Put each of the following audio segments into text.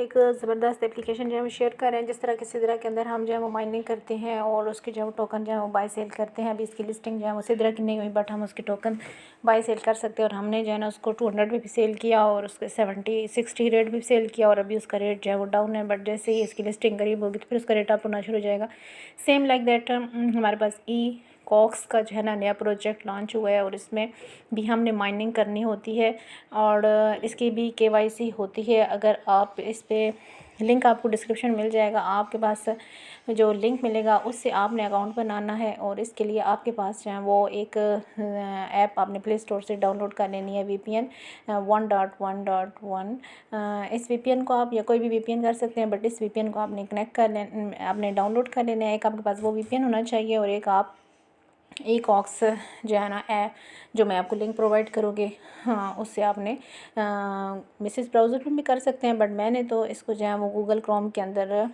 एक ज़बरदस्त एप्लीकेशन जो है वो शेयर कर रहे हैं, जिस तरह किसी तरह के अंदर हम जो है वो माइनिंग करते हैं और उसके जो है वो टोकन जो है वो बाय सेल करते हैं। अभी इसकी लिस्टिंग जो है वो सिद्रा की नहीं हुई, बट हम उसके टोकन बाय सेल कर सकते हैं। और हमने जो है ना उसको 200 पे भी सेल किया और उसके 60 रेट भी सेल किया, और अभी उसका रेट जो है वो डाउन है। बट जैसे ही इसकी लिस्टिंग करीब होगी तो फिर उसका रेट अप होना शुरू हो जाएगा। सेम लाइक दैट हमारे पास ई कॉक्स का जो है ना नया प्रोजेक्ट लॉन्च हुआ है, और इसमें भी हमने माइनिंग करनी होती है और इसकी भी केवाईसी होती है। अगर आप इस पे लिंक आपको डिस्क्रिप्शन मिल जाएगा, आपके पास जो लिंक मिलेगा उससे आपने अकाउंट बनाना है, और इसके लिए आपके पास जो है वो एक ऐप आपने प्ले स्टोर से डाउनलोड कर लेनी है, VPN 1.1.1। इस VPN को आप या कोई भी VPN कर सकते हैं, बट इस VPN को आपने कनेक्ट कर लेना, आपने डाउनलोड कर लेना है। एक आपके पास वो VPN होना चाहिए, और एक आप ई कॉक्स जो है ना ऐप जो मैं आपको लिंक प्रोवाइड करूँगी, हाँ उससे आपने मिसेस ब्राउज़र पर भी कर सकते हैं। बट मैंने तो इसको जो है वो गूगल क्रोम के अंदर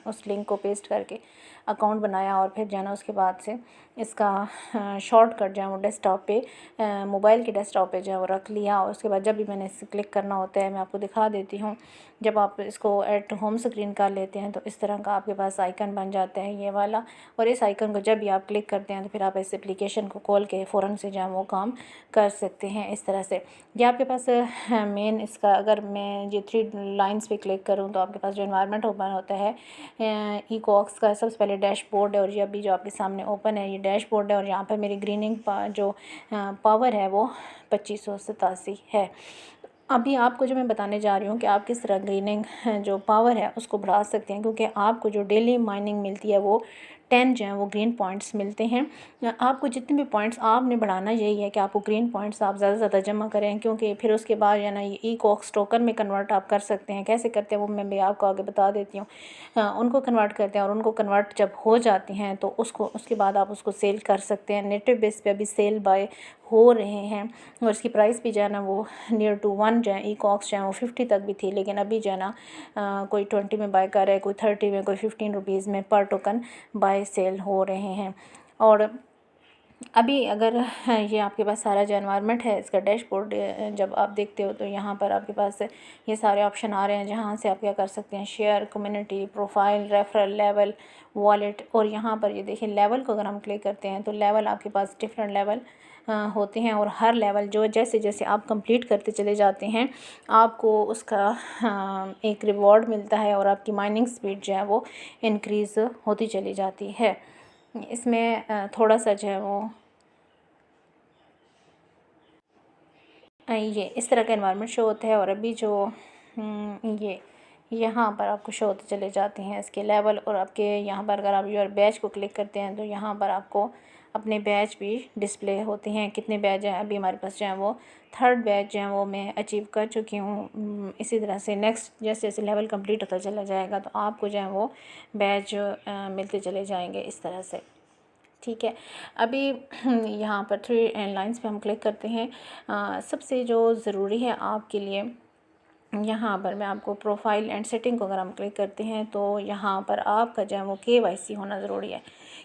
उस लिंक को पेस्ट करके अकाउंट बनाया, और फिर जो है ना उसके बाद से इसका शॉर्टकट जो है वो डेस्कटॉप पे मोबाइल के डेस्कटॉप पे जो है वो रख लिया। और उसके बाद जब भी मैंने इसे क्लिक करना होता है, मैं आपको दिखा देती हूँ, जब आप इसको एट होम स्क्रीन कर लेते हैं तो इस तरह का आपके पास आइकन बन जाता है ये वाला। और इस आइकन को जब भी आप क्लिक करते हैं तो फिर आप इस एप्लीकेशन को खोल के फ़ौरन से जो है वो काम कर सकते हैं इस तरह से। ये आपके पास मेन इसका, अगर मैं ये 3 लाइन्स पे क्लिक करूँ तो आपके पास जो एनवायरनमेंट ओपन होता है ई कॉक्स का, सबसे पहले डैशबोर्ड है, और ये अभी जो आपके सामने ओपन है ये डैशबोर्ड है। और यहाँ पर मेरी ग्रीनिंग जो पावर है वो 2587 है। अभी आपको जो मैं बताने जा रही हूँ कि आप किस तरह ग्रीनिंग जो पावर है उसको बढ़ा सकते हैं, क्योंकि आपको जो डेली माइनिंग मिलती है वो 10 जो है वो ग्रीन पॉइंट्स मिलते हैं। आपको जितने भी पॉइंट्स आपने बढ़ाना यही है कि आपको ग्रीन पॉइंट्स आप ज़्यादा से ज़्यादा जमा करें, क्योंकि फिर उसके बाद जो है ना ये ई कॉक्स टोकन में कन्वर्ट आप कर सकते हैं। कैसे करते हैं वो मैं भी आपको आगे बता देती हूँ। उनको कन्वर्ट करते हैं, और उनको कन्वर्ट जब हो जाती हैं तो उसके बाद आप उसको सेल कर सकते हैं। नेटिव बेस पे अभी सेल बाय हो रहे हैं, और इसकी प्राइस भी जो है ना वो नियर टू 1 जो है ई कॉक्स जो है वो 50 तक भी थी, लेकिन अभी जो है ना कोई 20 में बाय कर रहा है, कोई 30 में, कोई 15 रुपीज़ में पर टोकन बाय सेल हो रहे हैं। और अभी अगर ये आपके पास सारा जो एनवायरनमेंट है इसका डैशबोर्ड जब आप देखते हो तो यहाँ पर आपके पास ये सारे ऑप्शन आ रहे हैं, जहाँ से आप क्या कर सकते हैं, share, community, profile, referral, level, wallet. और यहाँ पर ये देखिए लेवल को अगर हम क्लिक करते हैं तो लेवल आपके पास डिफरेंट लेवल होते हैं, और हर लेवल जो जैसे जैसे आप कंप्लीट करते चले जाते हैं आपको उसका एक रिवॉर्ड मिलता है, और आपकी माइनिंग स्पीड जो है वो इंक्रीज़ होती चली जाती है। इसमें थोड़ा सा जो है वो ये इस तरह का एनवायरनमेंट शो होता है। और अभी जो ये यहाँ पर आपको शो होते चले जाते हैं इसके लेवल, और आपके यहाँ पर अगर आप योर बैच को क्लिक करते हैं तो यहाँ पर आपको अपने बैच भी डिस्प्ले होते हैं, कितने बैच हैं। अभी हमारे पास जो है वो 3rd बैच जो है वो मैं अचीव कर चुकी हूँ। इसी तरह से नेक्स्ट जैसे जैसे लेवल कंप्लीट होता चला जाएगा तो आपको जो है वो बैच मिलते चले जाएंगे इस तरह से, ठीक है। अभी यहाँ पर 3 लाइन्स पे हम क्लिक करते हैं। सबसे जो ज़रूरी है आपके लिए, यहाँ पर मैं आपको प्रोफाइल एंड सेटिंग को अगर हम क्लिक करते हैं तो यहाँ पर आपका जो है वो KYC होना ज़रूरी है,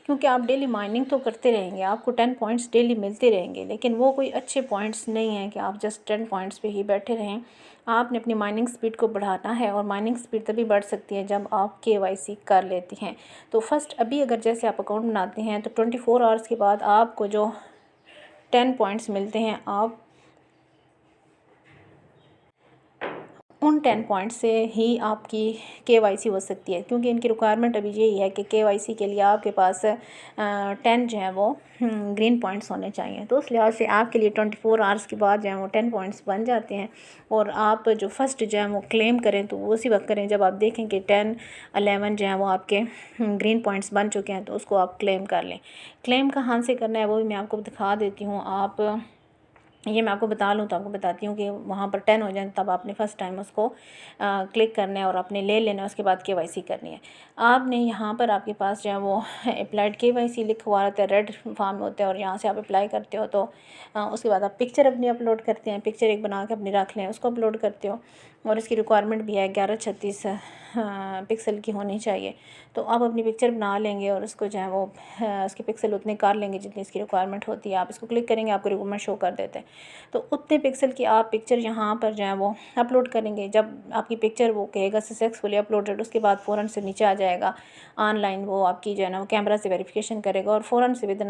क्योंकि आप डेली माइनिंग तो करते रहेंगे, आपको 10 पॉइंट्स डेली मिलते रहेंगे, लेकिन वो कोई अच्छे पॉइंट्स नहीं हैं कि आप जस्ट 10 पॉइंट्स पे ही बैठे रहें। आपने अपनी माइनिंग स्पीड को बढ़ाना है, और माइनिंग स्पीड तभी बढ़ सकती है जब आप KYC कर लेती हैं। तो फर्स्ट अभी अगर जैसे आप अकाउंट बनाते हैं तो 24 आवर्स के बाद आपको जो 10 पॉइंट्स मिलते हैं, आप उन 10 पॉइंट से ही आपकी KYC हो सकती है, क्योंकि इनकी रिक्वायरमेंट अभी यही है कि KYC के लिए आपके पास 10 जो है वो ग्रीन पॉइंट्स होने चाहिए। तो उस लिहाज से आपके लिए 24 आवर्स के बाद जो है वो 10 पॉइंट्स बन जाते हैं, और आप जो फर्स्ट जो है वो क्लेम करें तो वो उसी वक्त करें जब आप देखें कि 10 11 जो है वो आपके ग्रीन पॉइंट्स बन चुके हैं, तो उसको आप क्लेम कर लें। क्लेम कहाँ से करना है वो भी मैं आपको दिखा देती हूँ। आप ये मैं आपको बता लूँ तो आपको बताती हूँ कि वहाँ पर 10 हो जाए तब आपने फ़र्स्ट टाइम उसको क्लिक करना है और आपने ले लेना है, उसके बाद KYC करनी है। आपने यहाँ पर आपके पास जो है वो अप्लाइड KYC लिखा हुआ रहता है, रेड फॉर्म होता है, और यहाँ से आप अप्लाई करते हो तो उसके बाद आप पिक्चर अपनी अपलोड करते हैं, पिक्चर एक बना के अपनी रख लें, उसको अपलोड करते हो। और इसकी रिक्वायरमेंट भी है 1136 पिक्सल की होनी चाहिए। तो आप अपनी पिक्चर बना लेंगे और उसको जो है वो उसके पिक्सल उतने कर लेंगे जितनी इसकी रिक्वायरमेंट होती है। आप इसको क्लिक करेंगे, आपको रिक्वायरमेंट शो कर देते हैं। तो उतने पिक्सल की आप पिक्चर यहाँ पर जो है वो अपलोड करेंगे। जब आपकी पिक्चर वो कहेगा सक्सेसफुली अपलोडेड, उसके बाद फ़ौरन से नीचे आ जाएगा ऑनलाइन, वो आपकी जो है ना वो कैमरा से वेरिफिकेशन करेगा और फ़ौरन से विदिन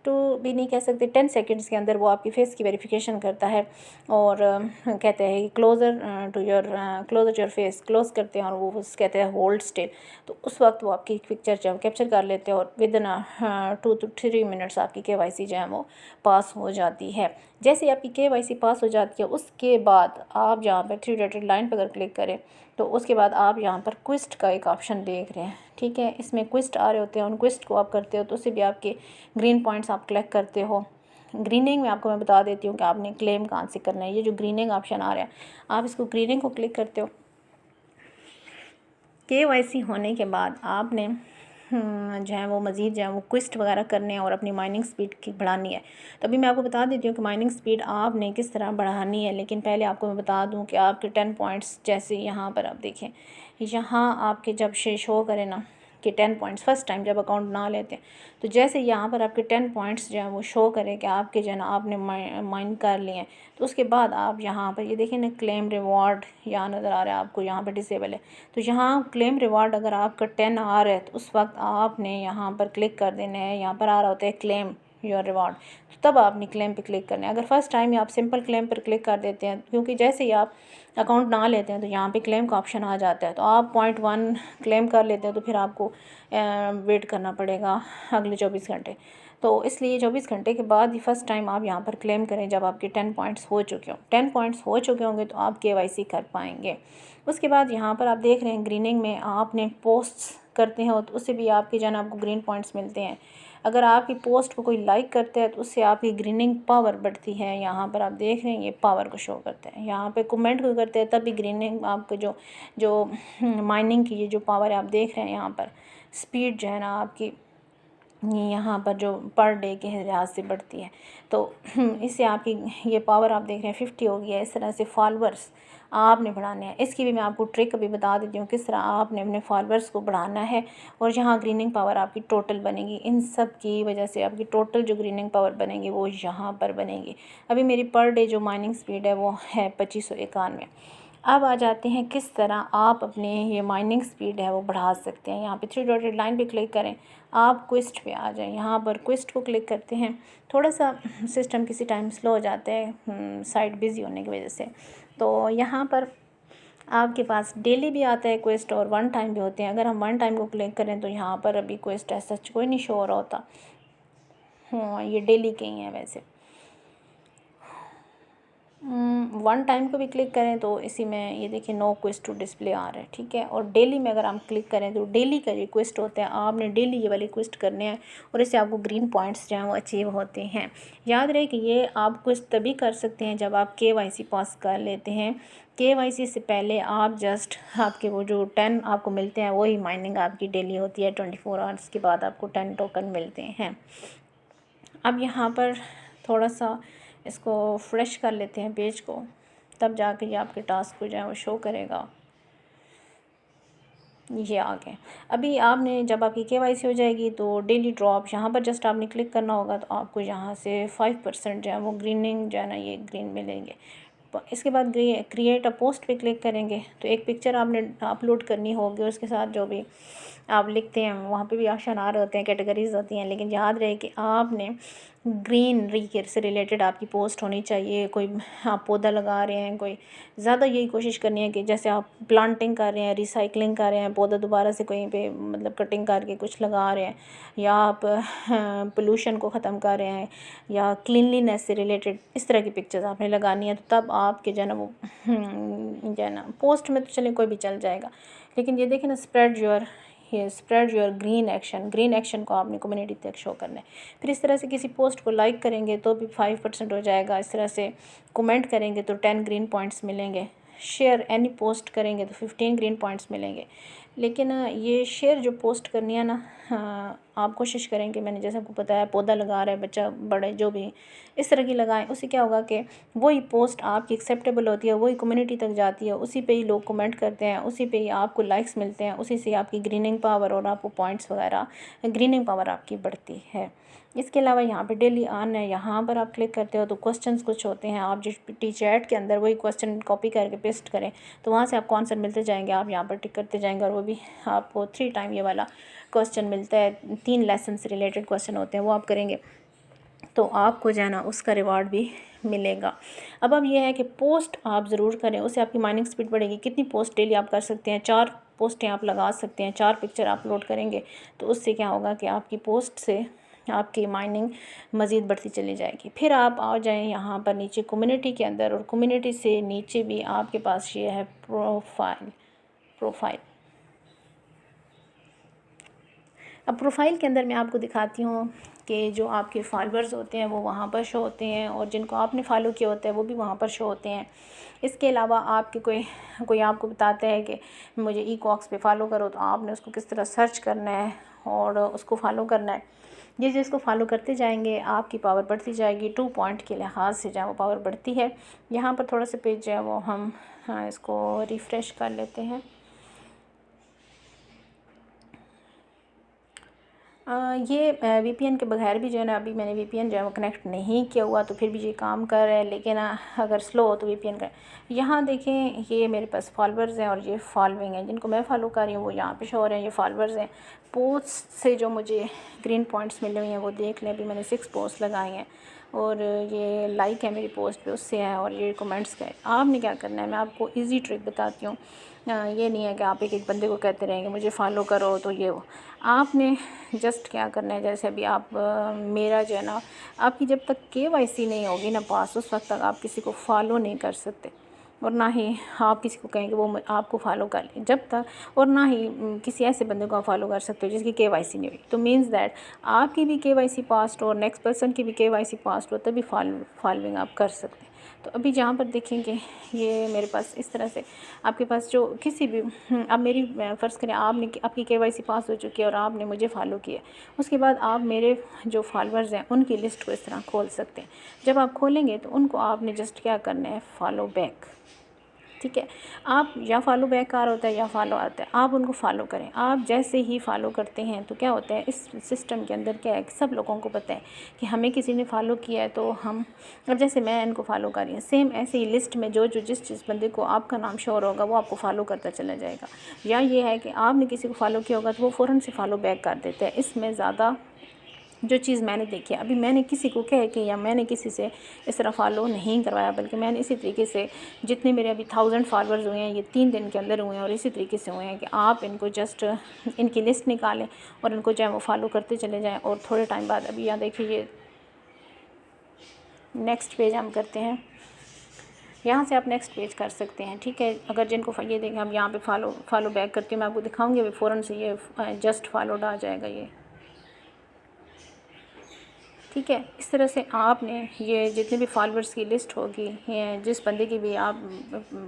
टू भी नहीं कह सकते, 10 सेकंड्स के अंदर वो आपकी फेस की वेरिफिकेशन करता है और कहते हैं कि क्लोज़र योर फेस, क्लोज़ करते हैं और वो कहते हैं होल्ड स्टिल। तो उस वक्त वो आपकी पिक्चर जो है कैप्चर कर लेते हैं और विदिन 2 to 3 मिनट्स आपकी KYC जो है वो पास हो जाती है। जैसे ही आपकी KYC पास हो जाती है, उसके बाद आप जहाँ पर 3 डॉटेड लाइन पर अगर क्लिक करें तो उसके बाद आप यहाँ पर क्विस्ट का एक ऑप्शन देख रहे हैं। ठीक है, इसमें क्विस्ट आ रहे होते हैं, उन क्विस्ट को आप करते हो तो उससे भी आपके ग्रीन पॉइंट्स आप कलेक्ट करते हो। ग्रीनिंग में आपको मैं बता देती हूँ कि आपने क्लेम कहाँ से करना है। ये जो ग्रीनिंग ऑप्शन आ रहा है, आप इसको ग्रीनिंग को क्लिक करते हो। KYC होने के बाद आपने जो है वो मज़ीद जो है वो क्विस्ट वगैरह करने हैं और अपनी माइनिंग स्पीड की बढ़ानी है। तो अभी मैं आपको बता देती हूँ कि माइनिंग स्पीड आपने किस तरह बढ़ानी है। लेकिन पहले आपको मैं बता दूँ कि आपके 10 पॉइंट्स जैसे यहाँ पर आप देखें, यहाँ आपके जब शो करें ना कि 10 पॉइंट्स फर्स्ट टाइम जब अकाउंट बना लेते हैं, तो जैसे यहाँ पर आपके 10 पॉइंट्स जो है वो शो करें कि आपके जो है ना आपने माइन कर लिए हैं, तो उसके बाद आप यहाँ पर ये देखें ना क्लेम रिवॉर्ड यहाँ नज़र आ रहा है आपको, यहाँ पर डिसेबल है। तो यहाँ क्लेम रिवॉर्ड अगर आपका 10 आ रहा है तो उस वक्त आपने यहाँ पर क्लिक कर देना है। यहाँ पर आ रहा होता है क्लेम योर रिवॉर्ड, तो तब आपने क्लेम पे क्लिक करना है। अगर फर्स्ट टाइम ही आप सिंपल क्लेम पर क्लिक कर देते हैं, क्योंकि जैसे ही आप अकाउंट ना लेते हैं तो यहाँ पे क्लेम का ऑप्शन आ जाता है, तो आप 0.1 क्लेम कर लेते हैं तो फिर आपको वेट करना पड़ेगा अगले 24 घंटे। तो इसलिए 24 घंटे के बाद ही फ़र्स्ट टाइम आप यहाँ पर क्लेम करें जब आपके 10 पॉइंट्स हो चुके हों। 10 पॉइंट्स हो चुके होंगे तो आप KYC कर पाएंगे। उसके बाद यहाँ पर आप देख रहे हैं ग्रीनिंग में आपने पोस्ट्स करते हैं तो उससे भी आपके जो है ना आपको ग्रीन पॉइंट्स मिलते हैं। अगर आपकी पोस्ट को कोई लाइक करता है तो उससे आपकी ग्रीनिंग पावर बढ़ती है। यहाँ पर आप देख रहे हैं ये पावर को शो करता है। यहाँ पे कमेंट को करते हैं तब भी ग्रीनिंग आपको जो माइनिंग की ये जो पावर है आप देख रहे हैं, यहाँ पर स्पीड जो है ना आपकी यहाँ पर जो पर डे के लिहाज से बढ़ती है। तो इससे आपकी ये पावर आप देख रहे हैं 50 हो गई है। इस तरह से फॉलोअर्स आपने बढ़ाने हैं। इसकी भी मैं आपको ट्रिक अभी बता देती हूँ किस तरह आपने अपने फॉलोअर्स को बढ़ाना है और यहाँ ग्रीनिंग पावर आपकी टोटल बनेगी। इन सब की वजह से आपकी टोटल जो ग्रीनिंग पावर बनेगी वो यहाँ पर बनेगी। अभी मेरी पर डे जो माइनिंग स्पीड है वो है 2591। अब आ जाते हैं किस तरह आप अपने ये माइनिंग स्पीड है वो बढ़ा सकते हैं। यहाँ पे 3 डॉटेड लाइन पे क्लिक करें, आप क्विस्ट पे आ जाएं। यहाँ पर क्विस्ट को क्लिक करते हैं। थोड़ा सा सिस्टम किसी टाइम स्लो हो जाता है साइट बिज़ी होने की वजह से। तो यहाँ पर आपके पास डेली भी आता है क्वेस्ट और वन टाइम भी होते हैं। अगर हम वन टाइम को क्लिक करें तो यहाँ पर अभी क्वेस्ट ऐसा कोई नहीं शो हो रहा होता। ये डेली के ही हैं वैसे। वन टाइम को भी क्लिक करें तो इसी में ये देखिए नो क्वेस्ट टू डिस्प्ले आ रहा है। ठीक है, और डेली में अगर हम क्लिक करें तो डेली का जो क्वेस्ट होते हैं आपने डेली ये वाले क्वेस्ट करने हैं और इससे आपको ग्रीन पॉइंट्स जो हैं वो अचीव होते हैं। याद रहे कि ये आप क्वेस्ट तभी कर सकते हैं जब आप KYC पास कर लेते हैं। KYC से पहले आप जस्ट आपके वो जो 10 आपको मिलते हैं वही माइनिंग आपकी डेली होती है। 24 आवर्स के बाद आपको 10 टोकन मिलते हैं। अब यहाँ पर थोड़ा सा इसको फ्रेश कर लेते हैं पेज को, तब जाके ये आपके टास्क को जो है वो शो करेगा। ये आ गए। अभी आपने जब आपकी KYC हो जाएगी तो डेली ड्रॉप यहाँ पर जस्ट आपने क्लिक करना होगा तो आपको यहाँ से 5% जो है वो ग्रीनिंग जो है ना ये ग्रीन मिलेंगे। इसके बाद क्रिएट अ पोस्ट पे क्लिक करेंगे तो एक पिक्चर आपने अपलोड करनी होगी। उसके साथ जो भी आप लिखते हैं वहाँ पे भी ऑप्शन आ रहे होते हैं, कैटेगरीज होती हैं। लेकिन याद रहे कि आपने ग्रीनरी से रिलेटेड आपकी पोस्ट होनी चाहिए। कोई आप पौधा लगा रहे हैं, कोई ज़्यादा यही कोशिश करनी है कि जैसे आप प्लांटिंग कर रहे हैं, रिसाइकलिंग कर रहे हैं, पौधा दोबारा से कहीं पे मतलब कटिंग करके कुछ लगा रहे हैं, या आप पोल्यूशन को ख़त्म कर रहे हैं, या क्लीनलीनेस से रिलेटेड इस तरह की पिक्चर्स आपने लगानी है। तो तब आपके जो है ना वो जो है ना पोस्ट में तो चले कोई भी चल जाएगा। लेकिन ये देखें ना स्प्रेड योर ग्रीन एक्शन को आपने कम्युनिटी तक शो करना है। फिर इस तरह से किसी पोस्ट को लाइक करेंगे तो भी 5% हो जाएगा। इस तरह से कमेंट करेंगे तो 10 ग्रीन पॉइंट्स मिलेंगे। शेयर एनी पोस्ट करेंगे तो 15 ग्रीन पॉइंट्स मिलेंगे। लेकिन ये शेयर जो पोस्ट करनी है ना, आप कोशिश करें कि मैंने जैसे आपको बताया पौधा लगा रहा है बच्चा बड़े जो भी इस तरह की लगाएं। उससे क्या होगा कि वही पोस्ट आपकी एक्सेप्टेबल होती है, वही कम्युनिटी तक जाती है, उसी पे ही लोग कमेंट करते हैं, उसी पे ही आपको लाइक्स मिलते हैं, उसी से आपकी ग्रीनिंग पावर और आपको पॉइंट्स वगैरह ग्रीनिंग पावर आपकी बढ़ती है। इसके अलावा यहाँ पे डेली ऑन है, यहाँ पर आप क्लिक करते हो तो क्वेश्चंस कुछ होते हैं। आप जिस टी चैट के अंदर वही क्वेश्चन कॉपी करके पेस्ट करें तो वहाँ से आपको आंसर मिलते जाएंगे। आप यहाँ पर टिक करते जाएंगे और वो भी आपको 3 टाइम ये वाला क्वेश्चन मिलता है। 3 लेसन से रिलेटेड क्वेश्चन होते हैं, वो आप करेंगे तो आपको जो है ना उसका रिवार्ड भी मिलेगा। अब ये है कि पोस्ट आप ज़रूर करें, उससे आपकी माइनिंग स्पीड बढ़ेगी। कितनी पोस्ट डेली आप कर सकते हैं? 4 पोस्टें आप लगा सकते हैं, 4 पिक्चर अपलोड करेंगे तो उससे क्या होगा कि आपकी पोस्ट से आपकी माइनिंग मज़ीद बढ़ती चली जाएगी। फिर आप आ जाएं यहाँ पर नीचे कम्युनिटी के अंदर, और कम्युनिटी से नीचे भी आपके पास ये है प्रोफाइल। अब प्रोफाइल के अंदर मैं आपको दिखाती हूँ कि जो आपके फॉलोअर्स होते हैं वो वहाँ पर शो होते हैं, और जिनको आपने फॉलो किया होता है वो भी वहाँ पर शो होते हैं। इसके अलावा आपके कोई आपको बताता है कि मुझे ई-कॉक्स पे फॉलो करो, तो आपने उसको किस तरह सर्च करना है और उसको फॉलो करना है। जिस जिसको फॉलो करते जाएंगे आपकी पावर बढ़ती जाएगी। 2 पॉइंट के लिहाज से जो है वो पावर बढ़ती है। यहाँ पर थोड़ा सा पेज जो है वो हम इसको रिफ़्रेश कर लेते हैं। ये वीपीएन के बगैर भी जो है ना, अभी मैंने वीपीएन जो है वो कनेक्ट नहीं किया हुआ तो फिर भी ये काम कर रहा है, लेकिन अगर स्लो हो तो वीपीएन का। यहाँ देखें ये मेरे पास फॉलोअर्स हैं और ये फॉलोइंग हैं, जिनको मैं फॉलो कर रही हूँ वो यहाँ पे शो हो रहे हैं, ये फॉलोअर्स हैं। पोस्ट से जो मुझे ग्रीन पॉइंट्स मिले हुए हैं वो देख लें। अभी मैंने 6 पोस्ट लगाई हैं और ये लाइक है मेरी पोस्ट पे उससे है, और ये कमेंट्स का है। आपने क्या करना है, मैं आपको ईजी ट्रिक बताती हूँ। ये नहीं है कि आप एक बंदे को कहते रहेंगे मुझे फॉलो करो तो ये वो। आपने जस्ट क्या करना है, जैसे अभी आप मेरा जो है ना, आपकी जब तक केवाईसी नहीं होगी ना पास, उस वक्त तक आप किसी को फॉलो नहीं कर सकते, और ना ही आप किसी को कहेंगे वो आपको फॉलो कर ले जब तक, और ना ही किसी ऐसे बंदे को आप फॉलो कर सकते हो जिसकी केवाईसी नहीं हुई। तो मीन्स दैट आपकी भी केवाईसी पास हो और नेक्स्ट पर्सन की भी केवाईसी पास हो, तभी फॉलोइंग आप कर सकते हैं। तो अभी जहाँ पर देखेंगे ये मेरे पास इस तरह से आपके पास जो किसी भी अब मेरी फ़र्ज़ करें आपकी केवाईसी पास हो चुकी है और आपने मुझे फॉलो किया, उसके बाद आप मेरे जो फॉलोअर्स हैं उनकी लिस्ट को इस तरह खोल सकते हैं। जब आप खोलेंगे तो उनको आपने जस्ट क्या करना है, फॉलो बैक। ठीक है, आप या फॉलो बैक आ रहा होता है या फॉलो आता है, आप उनको फॉलो करें। आप जैसे ही फॉलो करते हैं तो क्या होता है, इस सिस्टम के अंदर क्या है कि सब लोगों को पता है कि हमें किसी ने फॉलो किया है, तो हम अब जैसे मैं इनको फॉलो कर रही हूँ, सेम ऐसे ही लिस्ट में जो जिस बंदे को आपका नाम शोर होगा वो आपको फॉलो करता चला जाएगा। या ये है कि आपने किसी को फॉलो किया होगा तो वो फ़ौरन से फॉलो बैक कर देते हैं। इसमें ज़्यादा जो चीज़ मैंने देखी है, अभी मैंने किसी को कह के या मैंने किसी से इस तरह फॉलो नहीं करवाया, बल्कि मैंने इसी तरीके से जितने मेरे अभी 1000 फॉलोअर्स हुए हैं ये 3 दिन के अंदर हुए हैं, और इसी तरीके से हुए हैं कि आप इनको जस्ट इनकी लिस्ट निकालें और इनको चाहे वो फॉलो करते चले जाएँ। और थोड़े टाइम बाद अभी यहाँ देखिए ये नेक्स्ट पेज हम करते हैं, यहाँ से आप नेक्स्ट पेज कर सकते हैं। ठीक है, अगर जिनको ये देखें हम यहाँ पे फॉलो बैक करती हूँ, मैं आपको दिखाऊंगी अभी फ़ौरन से ये जस्ट फॉलोड आ जाएगा ये। ठीक है, इस तरह से आपने ये जितने भी फॉलोअर्स की लिस्ट होगी, जिस बंदे की भी आप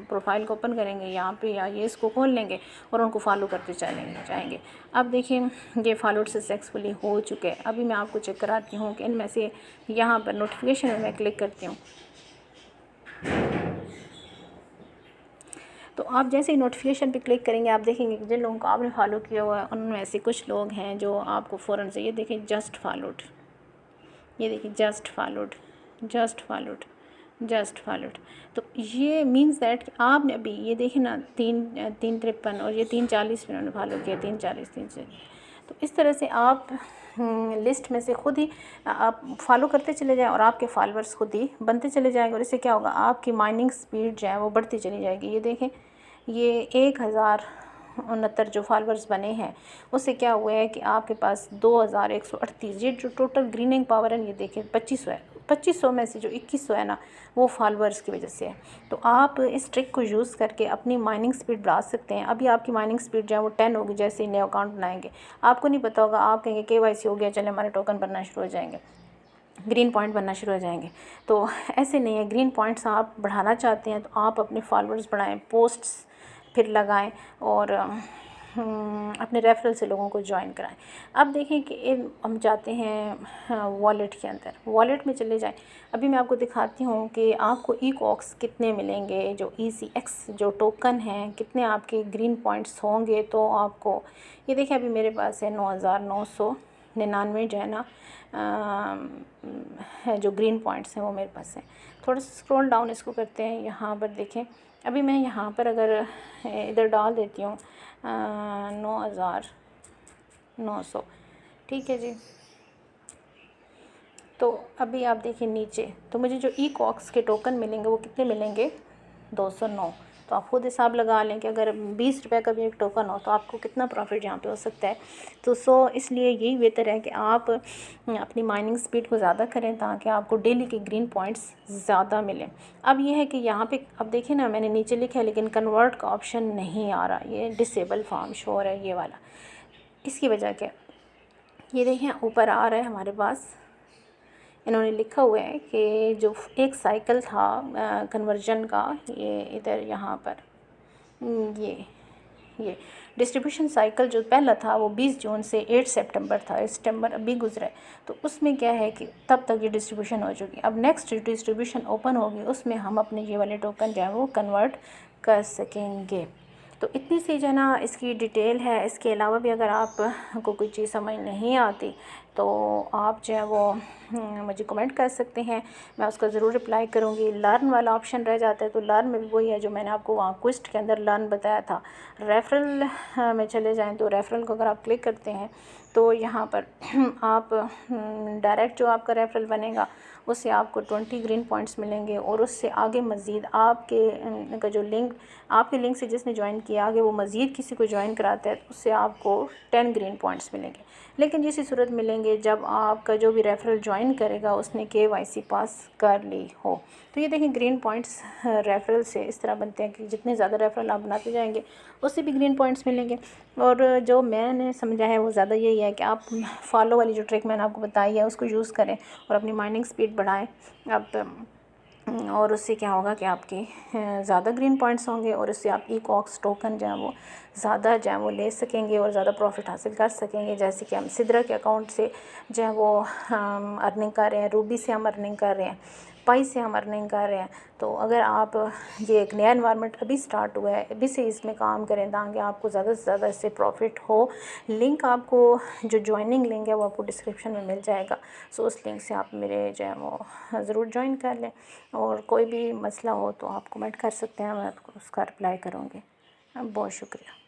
प्रोफाइल को ओपन करेंगे यहाँ पे या ये इसको खोल लेंगे और उनको फॉलो करते चलेंगे जाएंगे। अब देखिए ये फॉलोड सक्सेसफुली हो चुके हैं। अभी मैं आपको चेक कराती हूँ कि इनमें से यहाँ पर नोटिफिकेशन में मैं क्लिक करती हूँ, तो आप जैसे ही नोटिफिकेशन पे क्लिक करेंगे आप देखेंगे कि जिन लोगों को आपने फॉलो किया हुआ है उनमें से कुछ लोग हैं जो आपको फ़ौरन से, ये देखें जस्ट फॉलोड, ये देखिए just followed, just followed, just followed. तो ये मींस दैट आपने अभी ये देखें ना 353 और ये 340 में उन्होंने फॉलो किया, 340। तो इस तरह से आप लिस्ट में से खुद ही आप फॉलो करते चले जाएं और आपके फॉलोअर्स खुद ही बनते चले जाएंगे, और इससे क्या होगा, आपकी माइनिंग स्पीड जो है वो बढ़ती चली जाएगी। ये देखें ये 1069 जो फॉलोअर्स बने हैं उससे क्या हुआ है कि आपके पास 2138, ये जो टोटल ग्रीनिंग पावर है ये देखिए 2500 है। 2500 में से जो 2100 है ना वो फॉलोअर्स की वजह से है। तो आप इस ट्रिक को यूज़ करके अपनी माइनिंग स्पीड बढ़ा सकते हैं। अभी आपकी माइनिंग स्पीड जो है वो 10 होगी जैसे ही नया अकाउंट बनाएंगे। आपको नहीं पता होगा, आप कहेंगे केवाईसी हो गया, चले हमारे टोकन बनना शुरू हो जाएंगे, ग्रीन पॉइंट बनना शुरू हो जाएंगे। तो ऐसे नहीं है, ग्रीन पॉइंट्स आप बढ़ाना चाहते हैं तो आप अपने फॉलोअर्स बढ़ाएं, पोस्ट्स फिर लगाएं, और अपने रेफरल से लोगों को ज्वाइन कराएं। अब देखें कि हम जाते हैं वॉलेट के अंदर, वॉलेट में चले जाएं। अभी मैं आपको दिखाती हूँ कि आपको ECOX कितने मिलेंगे, जो ECX जो टोकन है कितने आपके ग्रीन पॉइंट्स होंगे। तो आपको ये देखिए अभी मेरे पास है 9,999 जो है ना है जो ग्रीन पॉइंट्स हैं वो मेरे पास है। थोड़ा सा स्क्रॉल डाउन इसको करते हैं, यहाँ पर देखें। अभी मैं यहाँ पर अगर इधर डाल देती हूँ 9,900, ठीक है जी। तो अभी आप देखिए नीचे, तो मुझे जो ECOX के टोकन मिलेंगे वो कितने मिलेंगे, 209। तो आप खुद हिसाब लगा लें कि अगर 20 रुपये का भी एक टोकन हो तो आपको कितना प्रॉफिट यहाँ पे हो सकता है। तो इसलिए यही बेहतर है कि आप अपनी माइनिंग स्पीड को ज़्यादा करें ताकि आपको डेली के ग्रीन पॉइंट्स ज़्यादा मिलें। अब ये है कि यहाँ पे अब देखें ना, मैंने नीचे लिखा है लेकिन कन्वर्ट का ऑप्शन नहीं आ रहा, ये डिसेबल फार्म शो हो रहा है ये वाला। इसकी वजह क्या, ये देखें ऊपर आ रहा है हमारे पास, इन्होंने लिखा हुआ है कि जो एक साइकिल था कन्वर्जन का, ये इधर यहाँ पर ये डिस्ट्रीब्यूशन साइकिल जो पहला था वो 20 जून से 8 सितंबर था। सितंबर अभी गुजरा है, तो उसमें क्या है कि तब तक ये डिस्ट्रीब्यूशन हो चुकी है। अब नेक्स्ट डिस्ट्रीब्यूशन ओपन होगी, उसमें हम अपने ये वाले टोकन जो है वो कन्वर्ट कर सकेंगे। तो इतनी सी जो है ना इसकी डिटेल है। इसके अलावा भी अगर आपको कोई चीज़ समझ नहीं आती तो आप जो है वो मुझे कमेंट कर सकते हैं, मैं उसका ज़रूर रिप्लाई करूँगी। लर्न वाला ऑप्शन रह जाता है, तो लर्न में भी वही है जो मैंने आपको वहाँ क्विस्ट के अंदर लर्न बताया था। रेफरल में चले जाएं तो रेफरल को अगर आप क्लिक करते हैं तो यहाँ पर आप डायरेक्ट जो आपका रेफरल बनेगा उससे आपको 20 ग्रीन पॉइंट्स मिलेंगे, और उससे आगे मज़ीद आपके का जो लिंक आपके लिंक से जिसने ज्वाइन किया आगे वो मज़ीद किसी को ज्वाइन कराता है तो उससे आपको 10 ग्रीन पॉइंट्स मिलेंगे। लेकिन इसी सूरत मिलेंगे जब आपका जो भी रेफरल ज्वाइन करेगा उसने KYC पास कर ली हो। तो ये देखें ग्रीन पॉइंट्स रेफरल से इस तरह बनते हैं कि जितने ज़्यादा रेफरल आप बनाते जाएंगे उससे भी ग्रीन पॉइंट्स मिलेंगे। और जो मैंने समझा है वो ज़्यादा यही है कि आप फॉलो वाली जो ट्रिक मैंने आपको बताई है उसको यूज़ करें और अपनी माइनिंग स्पीड बढ़ाएं। अब और उससे क्या होगा कि आपके ज़्यादा ग्रीन पॉइंट्स होंगे और उससे आप ECOX टोकन जो है वो ज़्यादा जो है वो ले सकेंगे और ज़्यादा प्रॉफिट हासिल कर सकेंगे। जैसे कि हम सिद्रा के अकाउंट से जो है वो हम अर्निंग कर रहे हैं, रूबी से हम अर्निंग कर रहे हैं, पाई से हम अर्निंग कर रहे हैं। तो अगर आप ये एक नया एनवायरनमेंट अभी स्टार्ट हुआ है, अभी से इसमें काम करें ताकि आपको ज़्यादा से ज़्यादा इससे प्रॉफिट हो। लिंक आपको जो ज्वाइनिंग लिंक है वो आपको डिस्क्रिप्शन में मिल जाएगा। सो उस लिंक से आप मेरे जो है वो ज़रूर ज्वाइन कर लें, और कोई भी मसला हो तो आप कमेंट कर सकते हैं, मैं उसका रिप्लाई करूँगी। बहुत शुक्रिया।